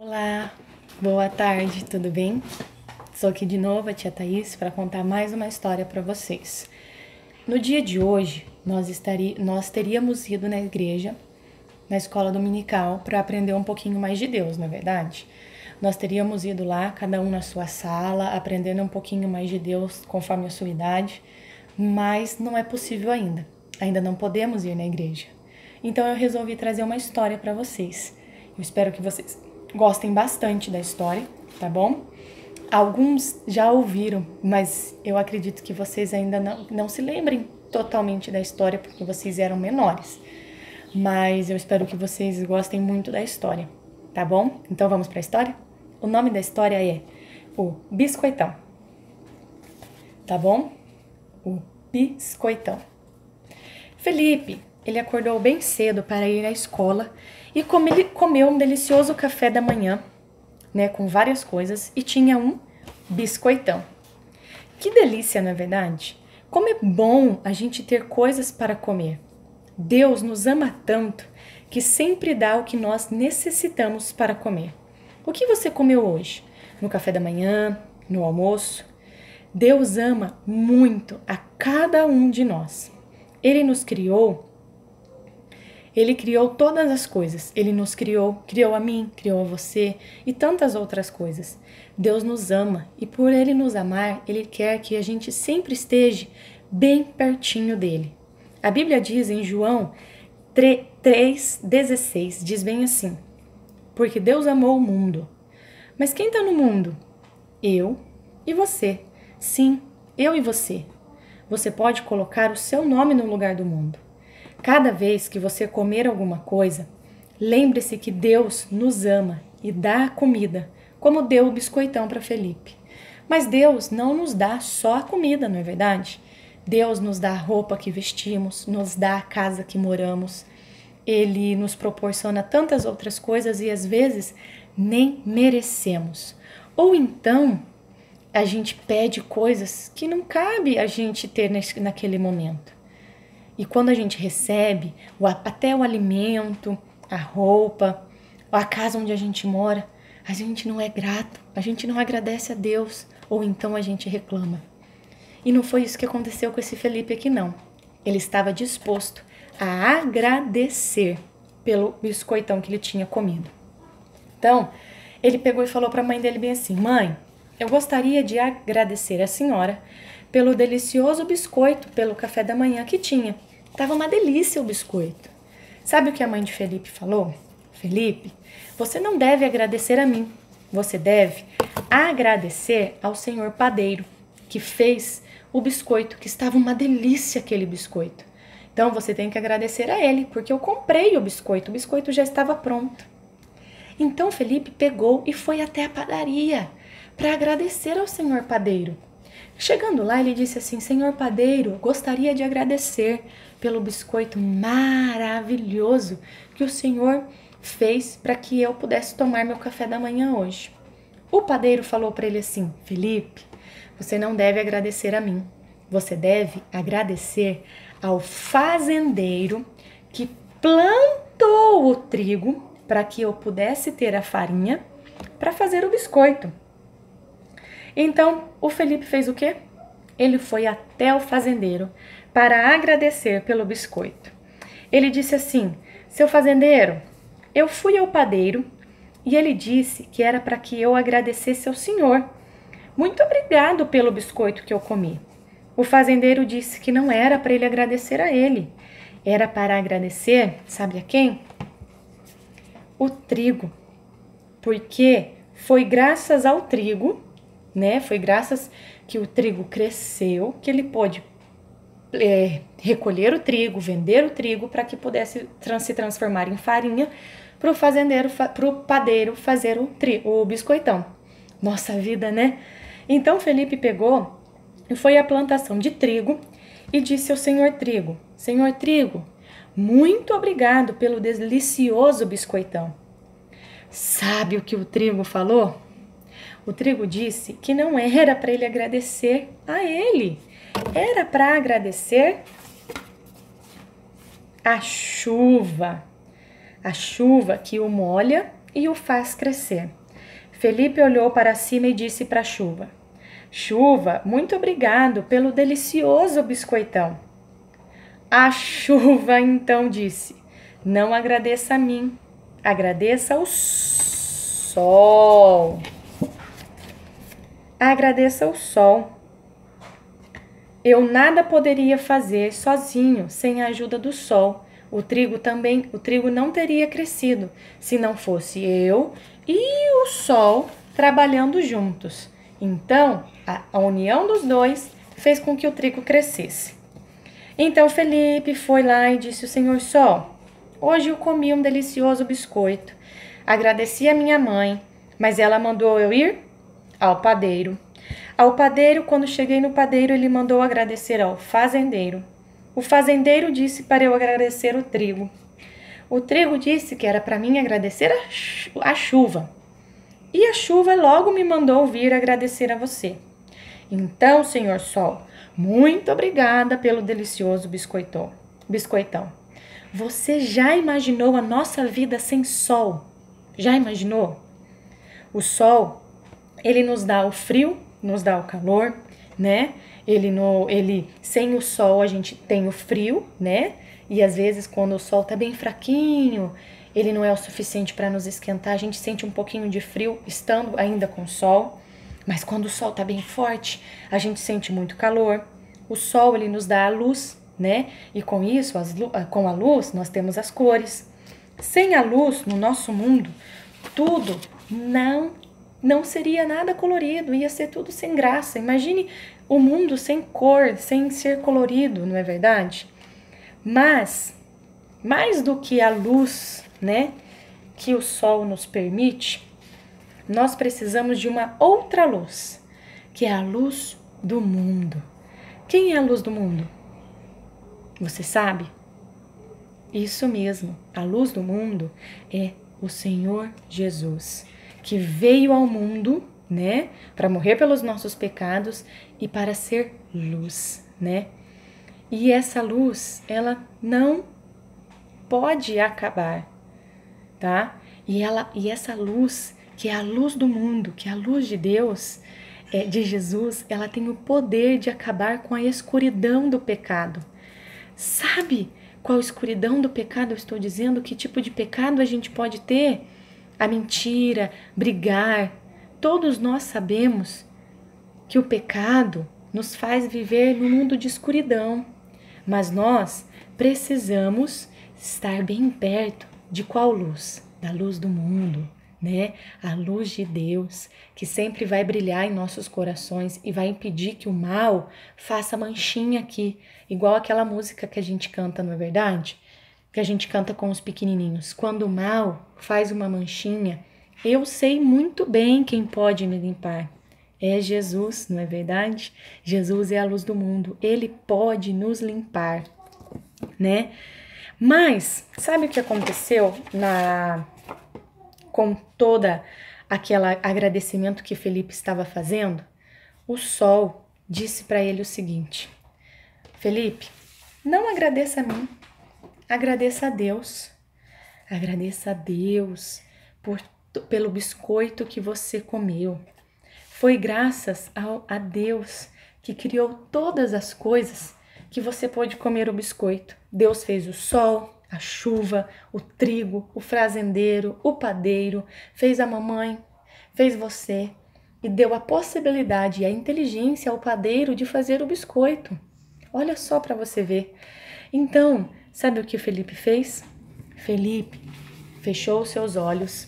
Olá, boa tarde, tudo bem? Sou aqui de novo, a tia Thaís, para contar mais uma história para vocês. No dia de hoje, nós teríamos ido na igreja, na escola dominical, para aprender um pouquinho mais de Deus, não é verdade? Nós teríamos ido lá, cada um na sua sala, aprendendo um pouquinho mais de Deus conforme a sua idade, mas não é possível ainda. Ainda não podemos ir na igreja. Então eu resolvi trazer uma história para vocês. Eu espero que vocês gostem bastante da história, tá bom? Alguns já ouviram, mas eu acredito que vocês ainda não se lembrem totalmente da história, porque vocês eram menores. Mas eu espero que vocês gostem muito da história, tá bom? Então vamos para a história? O nome da história é O Biscoitão, tá bom? O Biscoitão. Felipe, ele acordou bem cedo para ir à escola e comeu um delicioso café da manhã, né, com várias coisas, e tinha um biscoitão. Que delícia, não é verdade? Como é bom a gente ter coisas para comer. Deus nos ama tanto que sempre dá o que nós necessitamos para comer. O que você comeu hoje? No café da manhã? No almoço? Deus ama muito a cada um de nós. Ele nos criou. Ele criou todas as coisas. Ele nos criou a mim, criou a você e tantas outras coisas. Deus nos ama e por Ele nos amar, Ele quer que a gente sempre esteja bem pertinho dEle. A Bíblia diz em João 3,16, diz bem assim: porque Deus amou o mundo. Mas quem está no mundo? Eu e você. Sim, eu e você. Você pode colocar o seu nome no lugar do mundo. Cada vez que você comer alguma coisa, lembre-se que Deus nos ama e dá a comida, como deu o biscoitão para Felipe. Mas Deus não nos dá só a comida, não é verdade? Deus nos dá a roupa que vestimos, nos dá a casa que moramos. Ele nos proporciona tantas outras coisas e às vezes nem merecemos. Ou então a gente pede coisas que não cabe a gente ter naquele momento. E quando a gente recebe até o alimento, a roupa, a casa onde a gente mora, a gente não é grato, a gente não agradece a Deus, ou então a gente reclama. E não foi isso que aconteceu com esse Felipe aqui não. Ele estava disposto a agradecer pelo biscoitão que ele tinha comido. Então, ele pegou e falou para a mãe dele bem assim: mãe, eu gostaria de agradecer a senhora pelo delicioso biscoito, pelo café da manhã que tinha. Tava uma delícia o biscoito. Sabe o que a mãe de Felipe falou? Felipe, você não deve agradecer a mim. Você deve agradecer ao senhor padeiro, que fez o biscoito, que estava uma delícia aquele biscoito. Então você tem que agradecer a ele, porque eu comprei o biscoito já estava pronto. Então Felipe pegou e foi até a padaria para agradecer ao senhor padeiro. Chegando lá, ele disse assim: senhor padeiro, gostaria de agradecer pelo biscoito maravilhoso que o senhor fez para que eu pudesse tomar meu café da manhã hoje. O padeiro falou para ele assim: Felipe, você não deve agradecer a mim. Você deve agradecer ao fazendeiro que plantou o trigo para que eu pudesse ter a farinha para fazer o biscoito. Então, o Felipe fez o quê? Ele foi até o fazendeiro para agradecer pelo biscoito. Ele disse assim: seu fazendeiro, eu fui ao padeiro e ele disse que era para que eu agradecesse ao senhor. Muito obrigado pelo biscoito que eu comi. O fazendeiro disse que não era para ele agradecer a ele. Era para agradecer, sabe a quem? O trigo. Porque foi graças ao trigo, né? Foi graças que o trigo cresceu, que ele pôde recolher o trigo, vender o trigo para que pudesse se transformar em farinha para o fazendeiro, para o padeiro fazer o biscoitão. Nossa vida, né? Então Felipe pegou e foi à plantação de trigo e disse ao senhor trigo: senhor trigo, muito obrigado pelo delicioso biscoitão. Sabe o que o trigo falou? O trigo disse que não era para ele agradecer a ele, era para agradecer a chuva que o molha e o faz crescer. Felipe olhou para cima e disse para a chuva: Chuva, muito obrigado pelo delicioso biscoitão. A chuva então disse: Não agradeça a mim, agradeça ao sol. Agradeça ao sol. Eu nada poderia fazer sozinho sem a ajuda do sol. O trigo não teria crescido se não fosse eu e o sol trabalhando juntos. Então, a união dos dois fez com que o trigo crescesse. Então Felipe foi lá e disse: Senhor Sol, hoje eu comi um delicioso biscoito. Agradeci a minha mãe, mas ela mandou eu ir ao padeiro. Ao padeiro, quando cheguei no padeiro, ele mandou agradecer ao fazendeiro. O fazendeiro disse para eu agradecer o trigo. O trigo disse que era para mim agradecer a chuva. E a chuva logo me mandou vir agradecer a você. Então, Senhor Sol, muito obrigada pelo delicioso biscoitão. Você já imaginou a nossa vida sem sol? Já imaginou? O sol, ele nos dá o frio, nos dá o calor, né? Ele sem o sol a gente tem o frio, né? E às vezes quando o sol tá bem fraquinho, ele não é o suficiente para nos esquentar, a gente sente um pouquinho de frio estando ainda com sol. Mas quando o sol tá bem forte, a gente sente muito calor. O sol, ele nos dá a luz, né? E com isso, com a luz, nós temos as cores. Sem a luz, no nosso mundo, tudo não seria nada colorido, ia ser tudo sem graça. Imagine o mundo sem cor, sem ser colorido, não é verdade? Mas, mais do que a luz, né, que o sol nos permite, nós precisamos de uma outra luz, que é a luz do mundo. Quem é a luz do mundo? Você sabe? Isso mesmo, a luz do mundo é o Senhor Jesus, que veio ao mundo, né, para morrer pelos nossos pecados e para ser luz, né? E essa luz, ela não pode acabar, tá? E essa luz, que é a luz do mundo, que é a luz de Deus, de Jesus, ela tem o poder de acabar com a escuridão do pecado. Sabe qual escuridão do pecado eu estou dizendo? Que tipo de pecado a gente pode ter? A mentira, brigar. Todos nós sabemos que o pecado nos faz viver num mundo de escuridão. Mas nós precisamos estar bem perto de qual luz? Da luz do mundo, né? A luz de Deus, que sempre vai brilhar em nossos corações e vai impedir que o mal faça manchinha aqui, igual aquela música que a gente canta, não é verdade? Que a gente canta com os pequenininhos. Quando o mal faz uma manchinha, eu sei muito bem quem pode me limpar. É Jesus, não é verdade? Jesus é a luz do mundo, ele pode nos limpar, né? Mas, sabe o que aconteceu com toda aquele agradecimento que Felipe estava fazendo? O sol disse para ele o seguinte: Felipe, não agradeça a mim, agradeça a Deus. Agradeça a Deus pelo biscoito que você comeu. Foi graças a Deus que criou todas as coisas que você pôde comer o biscoito. Deus fez o sol, a chuva, o trigo, o fazendeiro, o padeiro, fez a mamãe, fez você e deu a possibilidade e a inteligência ao padeiro de fazer o biscoito. Olha só para você ver. Então, sabe o que Felipe fez? Felipe fechou seus olhos,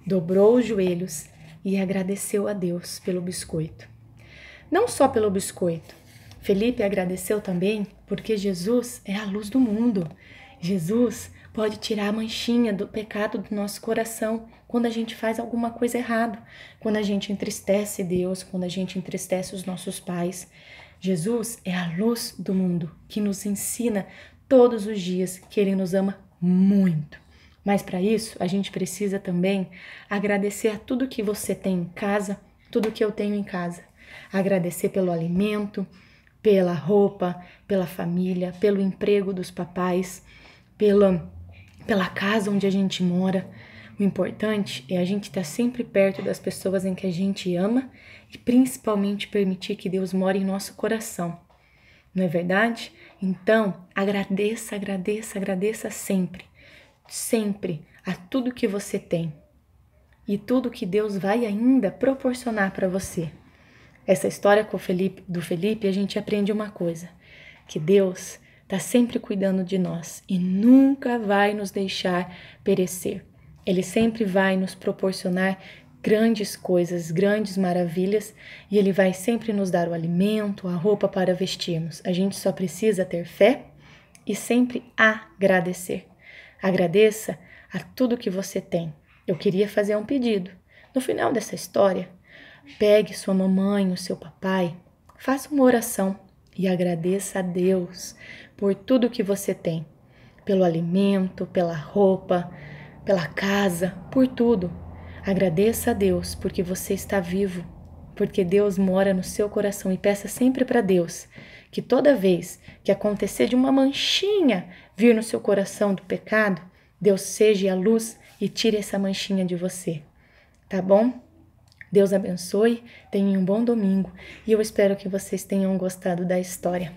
dobrou os joelhos e agradeceu a Deus pelo biscoito. Não só pelo biscoito, Felipe agradeceu também porque Jesus é a luz do mundo. Jesus pode tirar a manchinha do pecado do nosso coração quando a gente faz alguma coisa errada, quando a gente entristece Deus, quando a gente entristece os nossos pais. Jesus é a luz do mundo que nos ensina todos os dias que Ele nos ama muito. Mas para isso, a gente precisa também agradecer a tudo que você tem em casa, tudo que eu tenho em casa. Agradecer pelo alimento, pela roupa, pela família, pelo emprego dos papais, pela casa onde a gente mora. O importante é a gente estar sempre perto das pessoas em que a gente ama e principalmente permitir que Deus more em nosso coração. Não é verdade? Então, agradeça, agradeça, agradeça sempre. Sempre a tudo que você tem. E tudo que Deus vai ainda proporcionar para você. Essa história do Felipe, a gente aprende uma coisa. Que Deus está sempre cuidando de nós e nunca vai nos deixar perecer. Ele sempre vai nos proporcionar grandes coisas, grandes maravilhas, e Ele vai sempre nos dar o alimento, a roupa para vestirmos. A gente só precisa ter fé e sempre agradecer. Agradeça a tudo que você tem. Eu queria fazer um pedido. No final dessa história, pegue sua mamãe, o seu papai, faça uma oração e agradeça a Deus por tudo que você tem. Pelo alimento, pela roupa, pela casa, por tudo. Agradeça a Deus porque você está vivo, porque Deus mora no seu coração e peça sempre para Deus que toda vez que acontecer de uma manchinha vir no seu coração do pecado, Deus seja a luz e tire essa manchinha de você. Tá bom? Deus abençoe, tenham um bom domingo e eu espero que vocês tenham gostado da história.